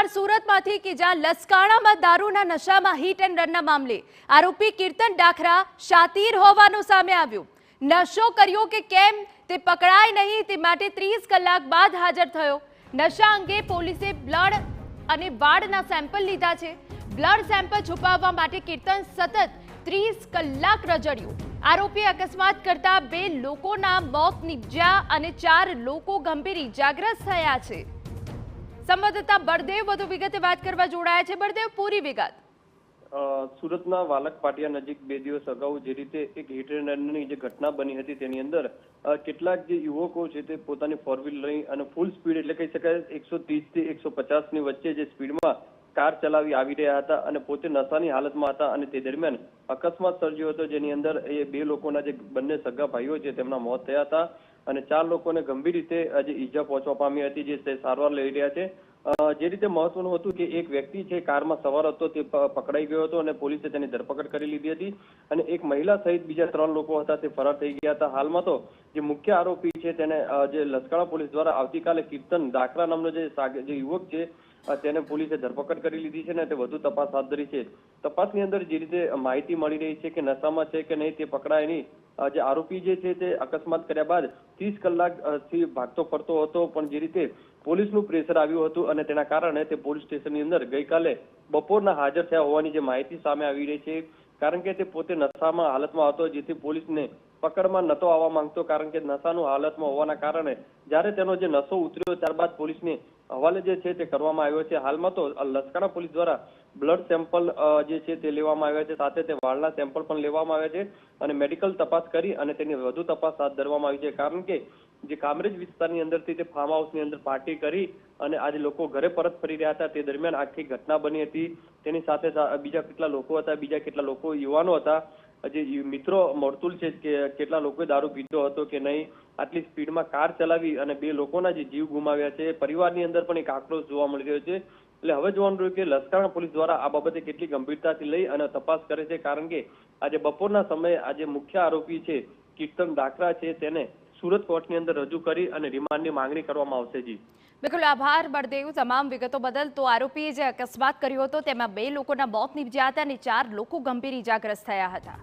સમાચાર સુરતમાંથી કે જ્યાં લસકાણામાં દારૂના નશામાં હિટ એન્ડ રનના મામલે આરોપી કીર્તન ડાખરા શાતીર હોવાનું સામે આવ્યું। નશો કર્યો કે કેમ તે પકડાય નહીં તે માટે 30 કલાક બાદ હાજર થયો। નશા અંગે પોલીસે બ્લડ અને વાળના સેમ્પલ લીધા છે। બ્લડ સેમ્પલ છુપાવવા માટે કીર્તન સતત 30 કલાક રજડ્યો। આરોપી અકસ્માત કરતા 2 લોકોના મોત નીપજ્યા અને 4 લોકો ગંભીર ઇજાગ્રસ્ત થયા છે। સંવાદદાતા બળદેવ વધુ વિગતે વાત કરવા જોડાયા છે। બળદેવ, પૂરી વિગત। સુરતના વાલક પાટિયા નજીક 2 દિવસ અગાઉ જે રીતે એક હિટ એન્ડ રનની જે ઘટના બની હતી તેની અંદર કેટલાક જે યુવકો છે તે પોતાની ફોર વ્હીલ લઈ અને ફૂલ સ્પીડ એટલે કહી શકાય 130 થી 150 ની વચ્ચે જે સ્પીડમાં કાર ચલાવી આવી રહ્યા હતા અને પોતે નશાની હાલતમાં હતા અને તે દરમિયાન અકસ્માત સર્જ્યો હતો, જેની અંદર એ 2 લોકોના જે બંને સગા ભાઈઓ છે તેમના મોત થયા હતા અને 4 લોકોને ગંભીર રીતે આજે ઈજા પહોંચવા પામી હતી, જે તે સારવાર લઈ રહ્યા છે। જે રીતે મહત્વનું હતું કે એક વ્યક્તિ છે કારમાં સવાર હતો તે પકડાઈ ગયો હતો અને પોલીસે તેની ધરપકડ કરી લીધી હતી અને એક મહિલા સહિત બીજા 3 લોકો હતા તે ફરાર થઈ ગયા હતા। હાલમાં તો જે મુખ્ય આરોપી છે તેને જે લસકાણા પોલીસ દ્વારા આવતીકાલે કીર્તન ડાખરા નામનો જે યુવક છે તેને પોલીસે ધરપકડ કરી લીધી છે ને તે વધુ તપાસ હાથ ધરી છે। તપાસની અંદર જે રીતે માહિતી મળી રહી છે કે નશામાં છે કે નહીં તે પકડાય નહીં। જે આરોપી જે છે તે અકસ્માત કર્યા બાદ 30 કલાકથી ભાગતો ફરતો હતો, પણ જે રીતે પોલીસનું પ્રેશર આવ્યું હતું અને તેના કારણે તે પોલીસ સ્ટેશનની અંદર ગઈકાલે બપોરના હાજર થયા હોવાની જે માહિતી સામે આવી રહી છે। કારણ કે તે પોતે નશામાં હાલતમાં હતો, જેથી પોલીસને પકડમાં નતો આવવા માંગતો, કારણ કે નશાનું હાલતમાં હોવાના કારણે જ્યારે તેનો જે નશો ઉતર્યો ત્યારબાદ પોલીસને હવાલે જે છે તે કરવામાં આવ્યો છે। હાલમાં તો લસકાણા પોલીસ દ્વારા બ્લડ સેમ્પલ જે છે તે લેવામાં આવ્યા છે, સાથે તે વાળના સેમ્પલ પણ લેવામાં આવ્યા છે અને મેડિકલ તપાસ કરી અને તેની વધુ તપાસ હાથ ધરવામાં આવી છે। કારણ કે જે કામરેજ વિસ્તારની અંદરથી તે ફાર્મ હાઉસની અંદર પાર્ટી કરી અને આજે લોકો ઘરે પરત ફરી રહ્યા હતા તે દરમિયાન આખી ઘટના બની હતી। તેની સાથે બીજા કેટલા લોકો હતા, બીજા કેટલા લોકો યુવાનો હતા, જે મિત્રો મળતુલ છે કે કેટલા લોકોએ દારૂ પીધો હતો કે નહીં, આટલી સ્પીડમાં કાર ચલાવી અને 2 લોકોના જે જીવ ગુમાવ્યા છે। પરિવારની અંદર પણ એક આક્રોશ જોવા મળી રહ્યો છે। એટલે હવે જોવાનું રહ્યું કે લસકાણા પોલીસ દ્વારા આ બાબતે કેટલી ગંભીરતાથી લઈ અને તપાસ કરે છે, કારણ કે આજે બપોરના સમયે આજે મુખ્ય આરોપી છે કીર્તન ડાખરા છે તેને સુરત કોર્ટની અંદર રજૂ કરી અને રિમાન્ડની માંગણી કરવામાં આવશે। જી બિલકુલ, આભાર બળદેવ તમામ વિગતો બદલ। તો આરોપીએ જે અકસ્માત કર્યો હતો તેમાં 2 લોકોના મોત નીપજ્યા હતા અને 4 લોકો ગંભીર ઇજાગ્રસ્ત થયા હતા।